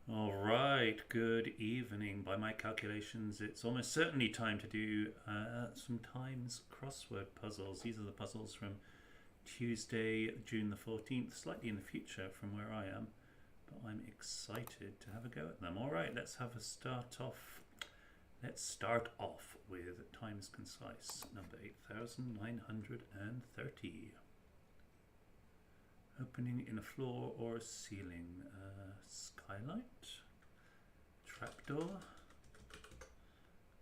All right, good evening. By my calculations, it's almost certainly time to do some Times crossword puzzles. These are the puzzles from Tuesday, June the 14th, slightly in the future from where I am, but I'm excited to have a go at them. All right, let's have a start off. Let's start off with Times Concise, number 8930. Opening in a floor or ceiling. Skylight. Trapdoor.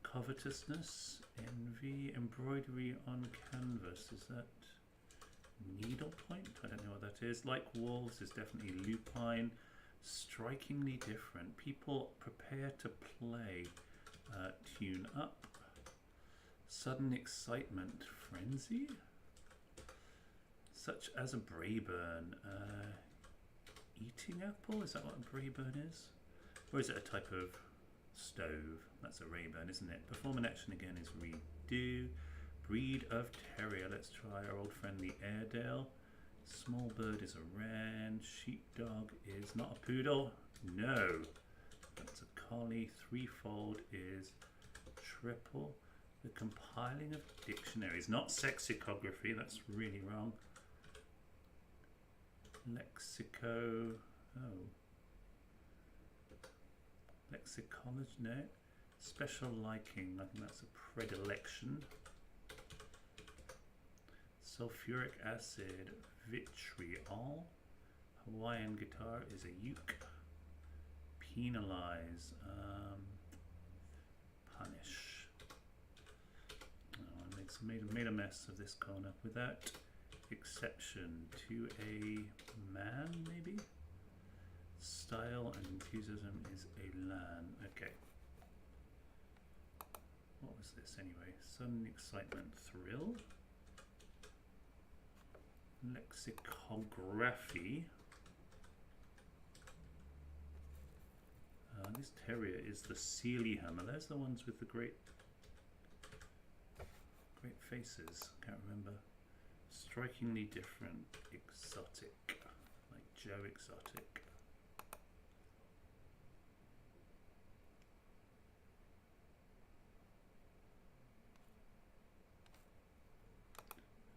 Covetousness. Envy. Embroidery on canvas. Is that needlepoint? I don't know what that is. Like walls is definitely lupine. Strikingly different. People prepare to play. Tune up. Sudden excitement. Frenzy. Such as a Brayburn. Eating apple? Is that what a Brayburn is? Or is it a type of stove? That's a Rayburn, isn't it? Perform an action again is redo. Breed of terrier. Let's try our old friend the Airedale. Small bird is a wren. Sheepdog is not a poodle. No. That's a collie. Threefold is triple. The compiling of dictionaries. Not sexicography. That's really wrong. Lexico. Oh. Lexicology. No. Special liking. I think that's a predilection. Sulfuric acid. Vitriol. Hawaiian guitar is a uke. Penalize. Punish. Oh, I made a mess of this corner. Without exception. To a man, maybe? Style and enthusiasm is a lan. Okay. What was this anyway? Sudden excitement. Thrill. Lexicography. This terrier is the Sealyham. Are those the ones with the great faces? Can't remember. Strikingly different. Exotic. Like Joe Exotic.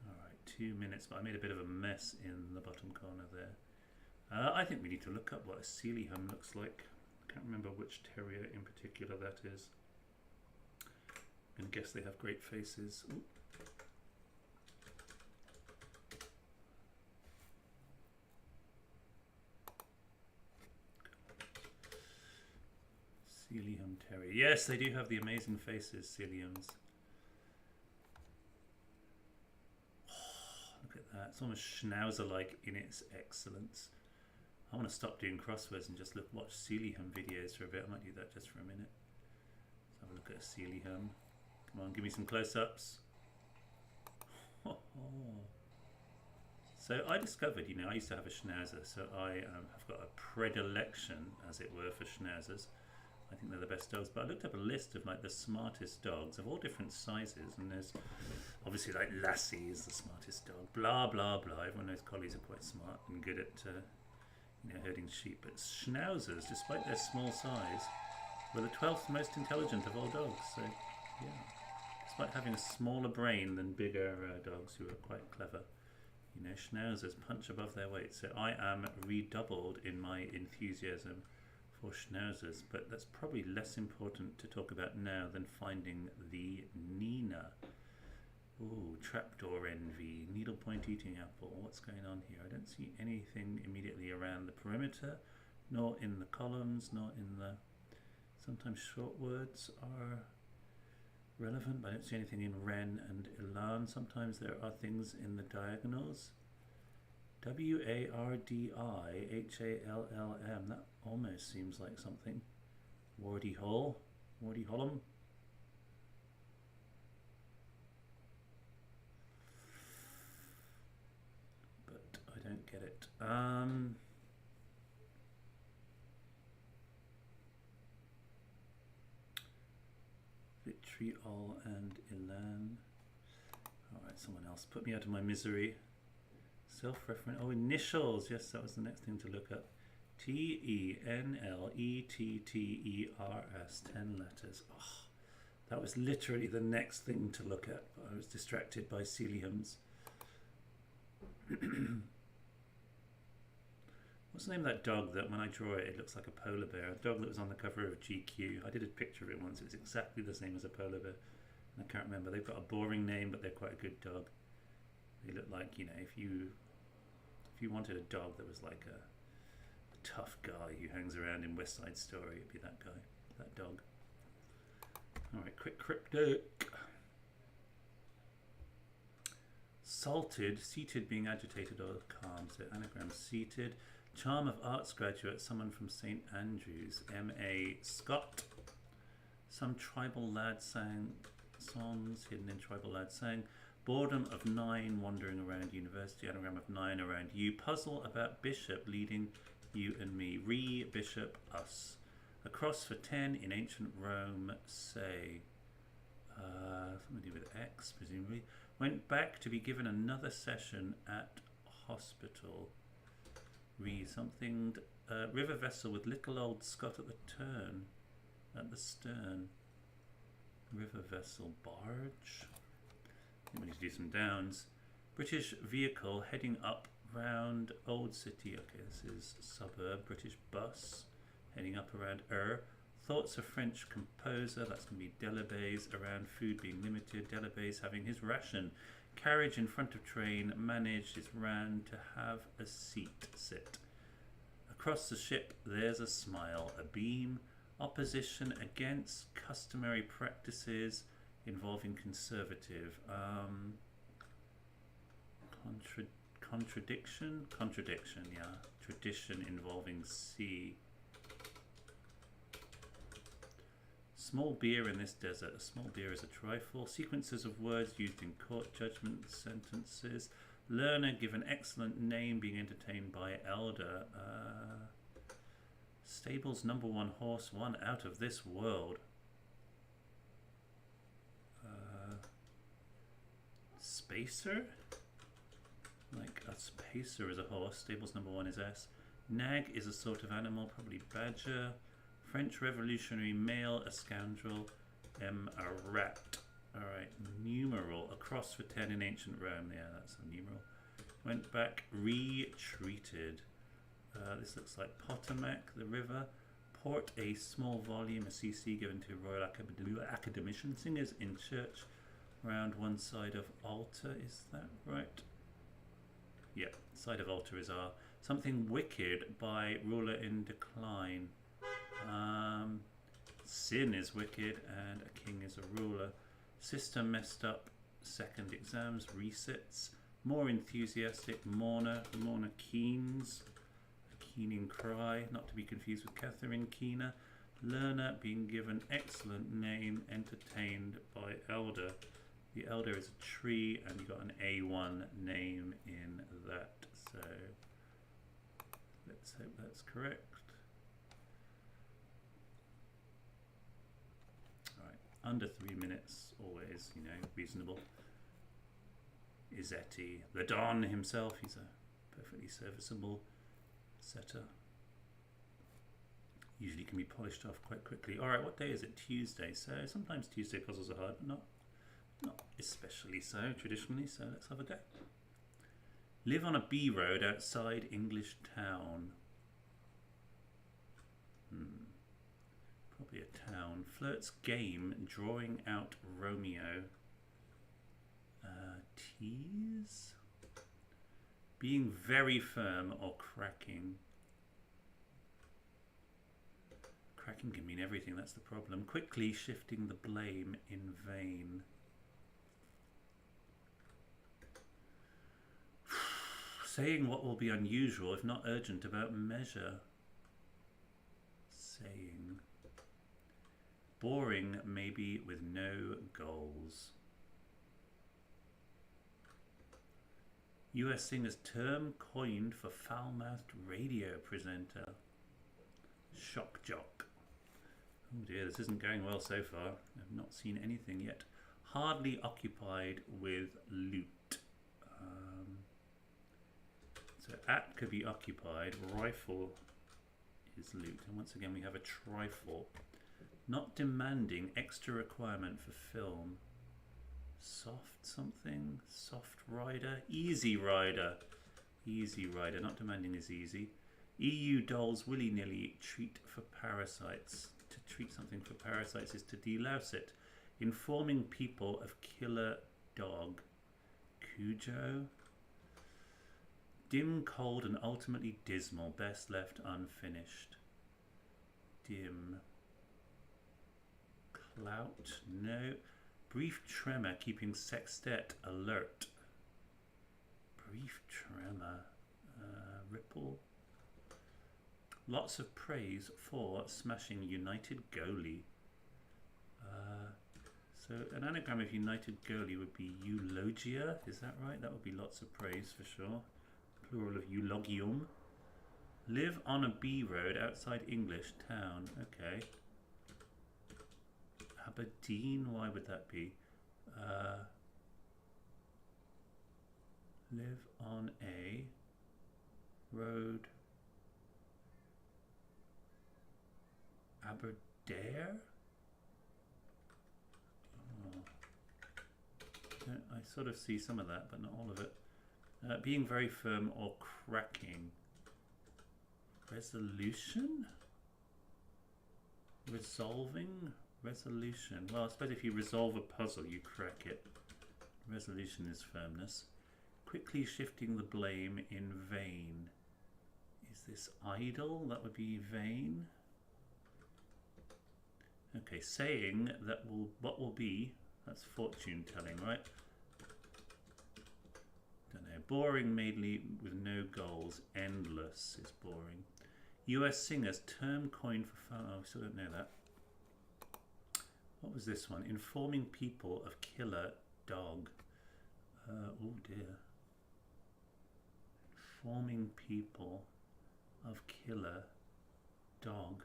Alright, 2 minutes, but I made a bit of a mess in the bottom corner there. I think we need to look up what a Sealyham looks like. I can't remember which terrier in particular that is. I'm going to guess they have great faces. Ooh. Sealyham Terrier. Yes, they do have the amazing faces, Sealyhams. Oh, look at that. It's almost Schnauzer-like in its excellence. I want to stop doing crosswords and just watch Sealyham videos for a bit. I might do that just for a minute. Let's have a look at a Sealyham. Come on, give me some close-ups. So I discovered, I used to have a Schnauzer, so I have got a predilection, as it were, for Schnauzers. I think they're the best dogs, but I looked up a list of the smartest dogs of all different sizes, and there's obviously Lassie is the smartest dog, blah blah blah. Everyone knows collies are quite smart and good at herding sheep, but Schnauzers, despite their small size, were the 12th most intelligent of all dogs. So yeah, despite having a smaller brain than bigger dogs who are quite clever, Schnauzers punch above their weight. So I am redoubled in my enthusiasm for Schnauzers, but that's probably less important to talk about now than finding the Nina. Ooh, trapdoor envy, needlepoint eating apple. What's going on here? I don't see anything immediately around the perimeter, nor in the columns, nor in the... Sometimes short words are relevant, but I don't see anything in Wren and Elan. Sometimes there are things in the diagonals. W-A-R-D-I-H-A-L-L-M. That almost seems like something. Wardy Hall. Wardy Hollum. But I don't get it. Vitriol and Elan. Alright, someone else. Put me out of my misery. Self-reference. Oh, initials. Yes, that was the next thing to look up. Tenletters. 10 letters. Oh, that was literally the next thing to look at. I was distracted by Celium's. What's the name of that dog that when I draw it, it looks like a polar bear? A dog that was on the cover of GQ. I did a picture of it once. It was exactly the same as a polar bear. And I can't remember. They've got a boring name, but they're quite a good dog. They look like, you know, if you wanted a dog that was like a tough guy who hangs around in West Side Story, it'd be that guy, that dog. All right, quick cryptic. Salted, seated, being agitated or calm. So anagram seated. Charm of arts graduate, someone from St Andrews. M.A. Scott. Some tribal lad sang songs hidden in tribal lad sang. Boredom of 9 wandering around university. Anagram of 9 around you. Puzzle about bishop leading you and me. Bishop us. Across for 10 in ancient Rome. Say. Something to do with X, presumably. Went back to be given another session at hospital. Something. River vessel with little old Scott at the turn. At the stern. River vessel barge. We need to do some downs. British vehicle heading up round Old City. Okay, this is suburb. British bus heading up around Thoughts of French composer. That's going to be Delibes. Around food being limited. Delibes having his ration. Carriage in front of train. Managed is ran to have a seat. Sit. Across the ship there's a smile. A beam. Opposition against customary practices involving conservative. Contradiction, yeah. Tradition involving sea. Small beer in this desert. A small beer is a trifle. Sequences of words used in court judgment sentences. Learner given excellent name being entertained by elder. Stables #1 horse, one out of this world. Spacer? Like a spacer is a horse. Stables #1 is S. Nag is a sort of animal, probably badger. French revolutionary male, a scoundrel. A rat. Alright, numeral. Across for 10 in ancient Rome. Yeah, that's a numeral. Went back, retreated. This looks like Potomac, the river. Port, a small volume, a CC given to Royal Academician. Singers in church. Round one side of altar, is that right? Yeah, side of altar is R. Something wicked by ruler in decline. Sin is wicked and a king is a ruler. System messed up. Second exams, resets. More enthusiastic, mourner Keynes. A keening cry, not to be confused with Catherine Keener. Learner being given excellent name, entertained by elder. The elder is a tree, and you got an A1 name in that. So let's hope that's correct. All right, under 3 minutes, always, you know, reasonable. Izzetti, the Don himself, he's a perfectly serviceable setter. Usually can be polished off quite quickly. All right, what day is it? Tuesday. So sometimes Tuesday puzzles are hard, not especially so traditionally, so let's have a go. Live on a B road outside English town. Probably a town. Flirt's game, drawing out Romeo. Tease? Being very firm or cracking. Cracking can mean everything, that's the problem. Quickly shifting the blame in vain. Saying what will be unusual if not urgent about measure. Saying. Boring maybe with no goals. US singer's term coined for foul-mouthed radio presenter. Shock jock. Oh dear, this isn't going well so far. I've not seen anything yet. Hardly occupied with loot. So at could be occupied. Rifle his loot. And once again we have a trifle. Not demanding, extra requirement for film. Soft something? Soft rider? Easy rider. Easy rider. Not demanding is easy. EU dolls willy-nilly treat for parasites. To treat something for parasites is to delouse it. Informing people of killer dog. Cujo. Dim, cold, and ultimately dismal. Best left unfinished. Dim. Clout. No. Brief tremor keeping sextet alert. Brief tremor. Ripple. Lots of praise for smashing United Goalie. So an anagram of United Goalie would be eulogia. Is that right? That would be lots of praise for sure. Plural of eulogium. Live on a B road outside English town. Okay. Aberdeen. Why would that be? Live on a road. Aberdare? Oh. I sort of see some of that, but not all of it. Being very firm or cracking. Resolution? Resolving? Resolution. Well, I suppose if you resolve a puzzle, you crack it. Resolution is firmness. Quickly shifting the blame in vain. Is this idle? That would be vain. Okay, saying that what will be, that's fortune telling, right? Don't know. Boring mainly with no goals. Endless is boring. US singers, term coined for fun. Oh, we still don't know that. What was this one? Informing people of killer dog. Oh dear. Informing people of killer dog.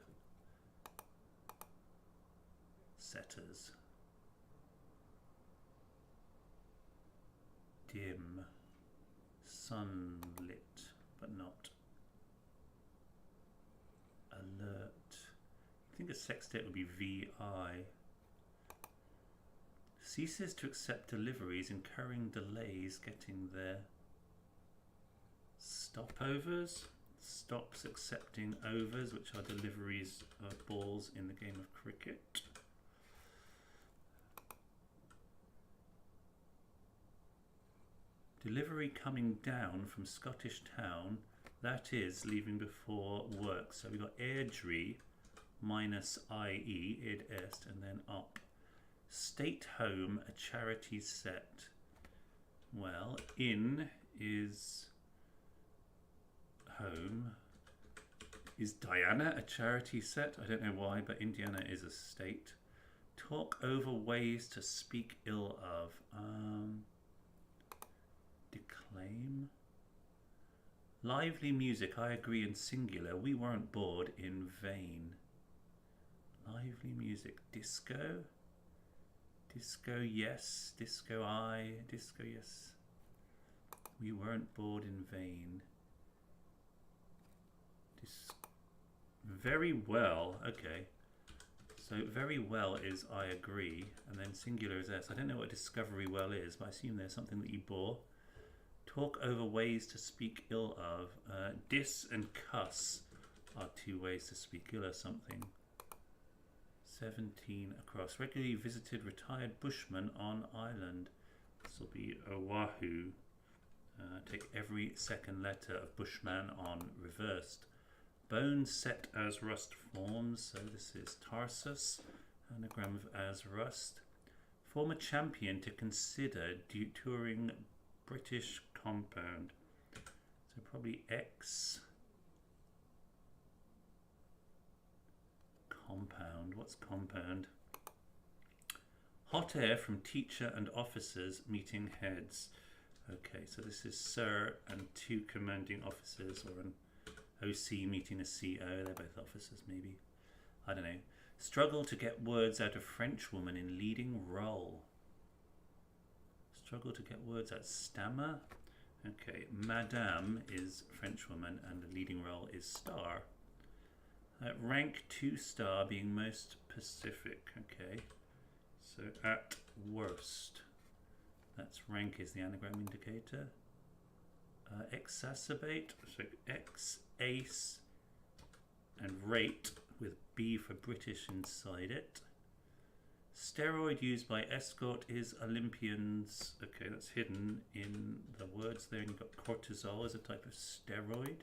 Setters. Dim. Sunlit, but not. Alert. I think a sextet would be VI. Ceases to accept deliveries, incurring delays getting there. Stopovers. Stops accepting overs, which are deliveries of balls in the game of cricket. Delivery coming down from Scottish town, that is leaving before work. So we've got airdrie minus IE, id est, and then up. State home, a charity set. Well, in is home. Is Diana a charity set? I don't know why, but Indiana is a state. Talk over ways to speak ill of. Declaim. Lively music, I agree in singular. We weren't bored in vain. Lively music. Disco. Disco, yes. Disco, I. Disco, yes. We weren't bored in vain. Very well. Okay. So very well is I agree. And then singular is S. I don't know what discovery well is, but I assume there's something that you bore. Talk over ways to speak ill of. Dis and cuss are two ways to speak ill of something. 17 across. Regularly visited retired bushman on island. This will be Oahu. Take every second letter of bushman on reversed. Bones set as rust forms. So this is Tarsus. Anagram of as rust. Former champion to consider touring British compound. So probably X. Compound. What's compound? Hot air from teacher and officers meeting heads. Okay, so this is Sir and two commanding officers, or an OC meeting a CO. They're both officers, maybe. I don't know. Struggle to get words out of French woman in leading role. Struggle to get words out. Stammer. Okay, Madame is French woman and the leading role is star. Rank 2-star being most Pacific. Okay. So at worst. That's rank is the anagram indicator. Exacerbate. So X, ace, and rate with B for British inside it. Steroid used by escort is Olympians. Okay, that's hidden in the words there. And you've got cortisol as a type of steroid.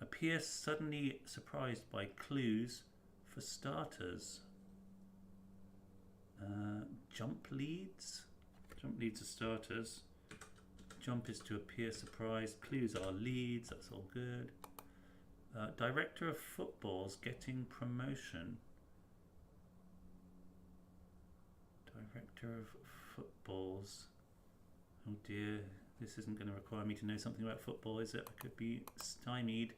Appear suddenly surprised by clues for starters. Jump leads. Jump leads are starters. Jump is to appear surprised. Clues are leads. That's all good. Director of football's getting promotion. Director of footballs. Oh dear, this isn't going to require me to know something about football, is it? I could be stymied.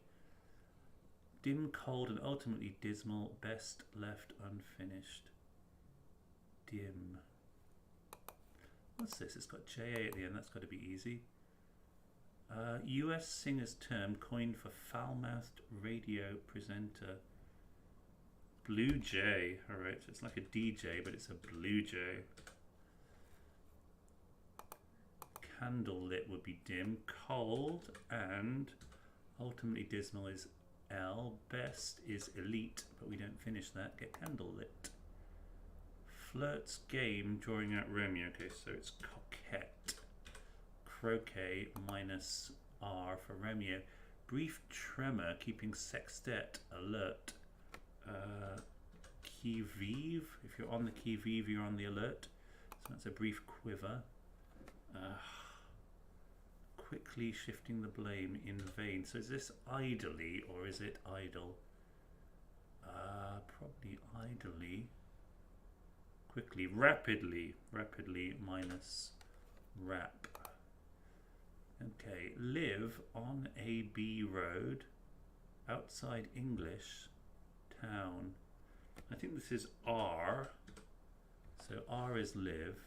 Dim, cold, and ultimately dismal. Best left unfinished. Dim. What's this? It's got JA at the end. That's got to be easy. US singer's term coined for foul-mouthed radio presenter. Blue Jay. Alright, so it's like a DJ, but it's a blue jay. Candlelit would be dim. Cold and ultimately dismal is L. Best is elite, but we don't finish that. Get candlelit. Flirt's game, drawing out Romeo. Okay, so it's coquette. Croquet minus R for Romeo. Brief tremor, keeping sextet alert. Qui vive. If you're on the qui vive, you're on the alert. So that's a brief quiver. Quickly shifting the blame in vain. So is this idly or is it idle? Probably idly. Quickly, rapidly. Rapidly minus rap. Okay, live on a B road outside English town. I think this is R. So R is live.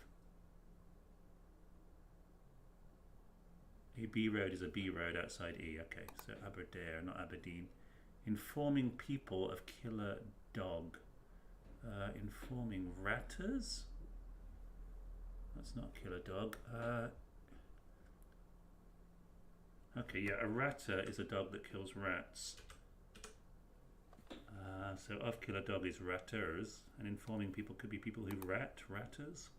A B road is a B road outside E. Okay, so Aberdare, not Aberdeen. Informing people of killer dog. Informing ratters? That's not killer dog. Okay, yeah, a ratter is a dog that kills rats. So of killer dog is ratters, and informing people could be people who ratters.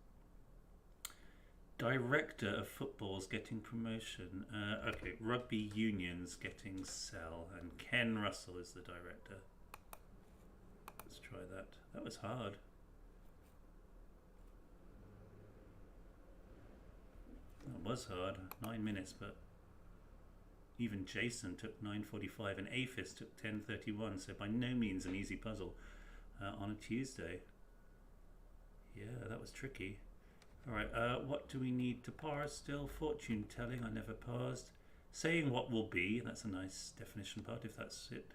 Director of football's getting promotion. Okay, rugby union's getting sell, and Ken Russell is the director. Let's try that. That was hard. That was hard. 9 minutes, but even Jason took 9:45 and Aphis took 10:31, so by no means an easy puzzle on a Tuesday. Yeah, that was tricky. Alright, what do we need to parse still? Fortune telling, I never paused. Saying what will be, that's a nice definition part if that's it.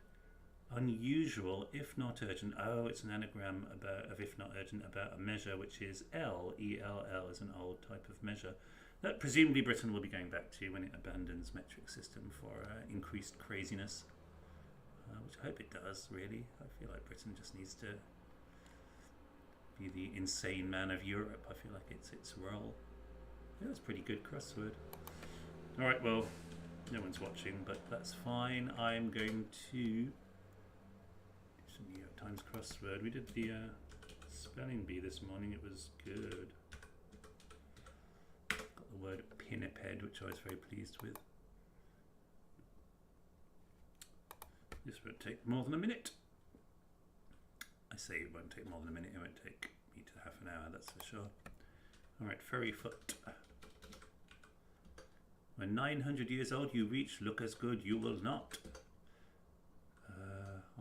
Unusual, if not urgent. Oh, it's an anagram of if not urgent about a measure which is L. ELL is an old type of measure that presumably Britain will be going back to when it abandons metric system for increased craziness, which I hope it does, really. I feel like Britain just needs to be the insane man of Europe. I feel like it's its role. Yeah, that's pretty good crossword. Alright, well, no one's watching, but that's fine. I'm going to do some New York Times crossword. We did the spelling bee this morning. It was good. The word pinniped, which I was very pleased with. This won't take more than a minute. I say it won't take more than a minute, it won't take me to half an hour, that's for sure. Alright, furry foot. When 900 years old you reach, look as good you will not.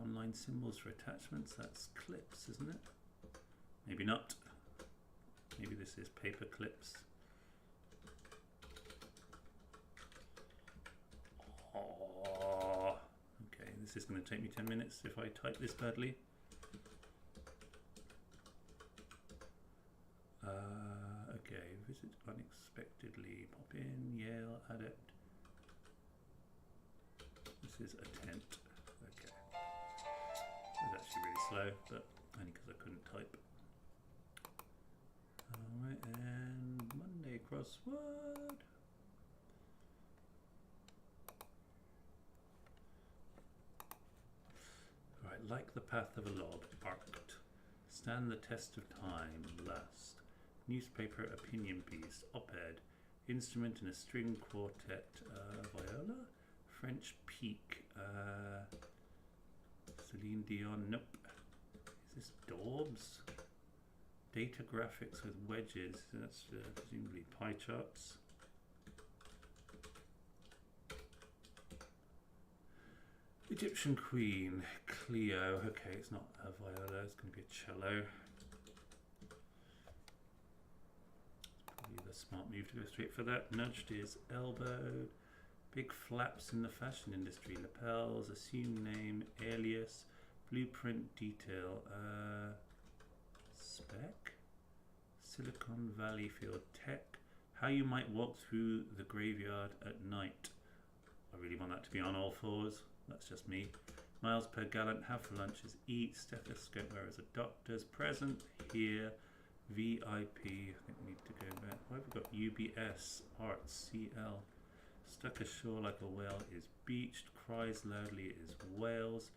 Online symbols for attachments, that's clips, isn't it? Maybe not. Maybe this is paper clips. Oh, okay, this is going to take me 10 minutes if I type this badly. Okay, visit unexpectedly, pop in, Yale, adept. This is a tent. Okay. slow, but only because I couldn't type. Alright, and Monday crossword. Alright, like the path of a log, arced. Stand the test of time, last. Newspaper opinion piece, op-ed. Instrument in a string quartet, viola. French peak, Celine Dion, nope. Is this Daubs? Data graphics with wedges, that's presumably pie charts. Egyptian Queen, Cleo, okay, it's not a viola, it's going to be a cello. Probably the smart move to go straight for that. Nudged his elbow. Big flaps in the fashion industry. Lapels, assumed name, alias, blueprint detail. Spec? Silicon Valley field tech. How you might walk through the graveyard at night. I really want that to be on all fours. That's just me. Miles per gallon. Have for lunch is eat. Stethoscope wear as a doctor's. Present here. VIP. I think we need to go back. Why have we got UBS? Arts. CL. Stuck ashore like a whale is beached. Cries loudly is whales.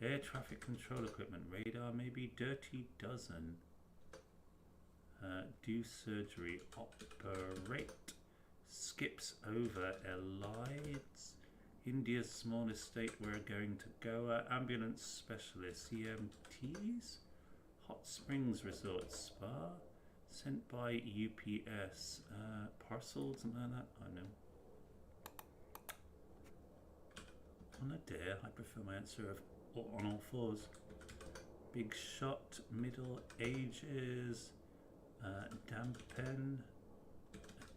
Air traffic control equipment. Radar maybe. Dirty dozen. Do surgery. Operate. Skips over. Elides. India's smallest state. We're going to Goa. Ambulance specialist. EMTs. Hot Springs Resort Spa. Sent by UPS. Parcel. Something like that. I don't know. On a dare, I prefer my answer of on all fours. Big shot, Middle Ages, dampen,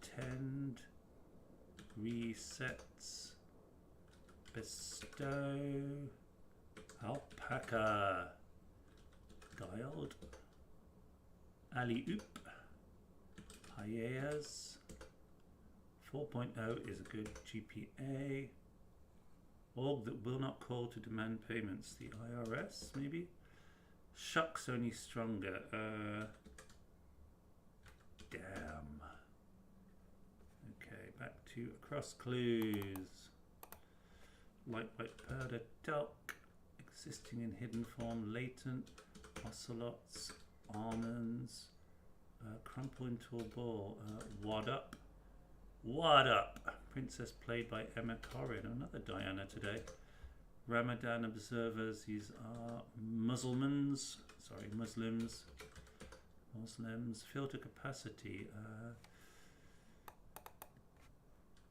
attend, resets, bestow, alpaca, dialed, alley-oop, Hyas, 4.0 is a good GPA. Org that will not call to demand payments. The IRS, maybe? Shucks only stronger. Damn. Okay, back to across clues. Light white powder duck. Existing in hidden form. Latent. Ocelots. Almonds. Crumple into a ball. Wad up. What up? Princess played by Emma Corrin. Another Diana today. Ramadan observers. These are Muslims. Filter capacity.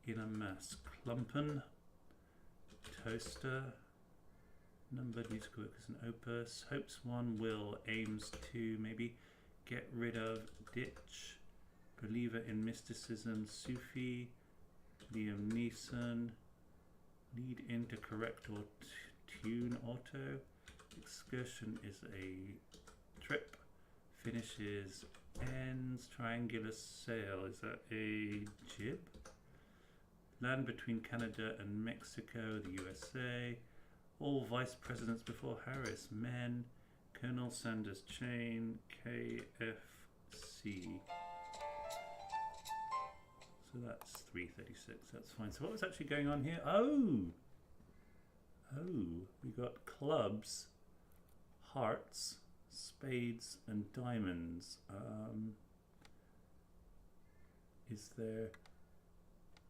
In a mass. Klumpen. Toaster. Numbered musical work as an opus. Hopes one will. Aims to maybe. Get rid of. Ditch. Believer in mysticism, Sufi, Liam Neeson, lead into correct or tune auto, excursion is a trip, finishes, ends, triangular sail, is that a jib? Land between Canada and Mexico, the USA, all vice presidents before Harris, men, Colonel Sanders chain, KFC. So that's 336, that's fine. So what was actually going on here? Oh, we got clubs, hearts, spades, and diamonds. Is there,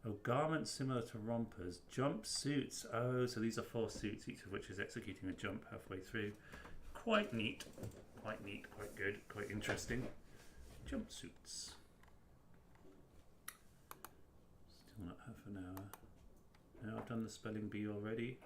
oh, garments similar to rompers, jumpsuits. Oh, so these are 4 suits, each of which is executing a jump halfway through. Quite neat, quite good, quite interesting. Jumpsuits. Still not half an hour. Now I've done the spelling bee already.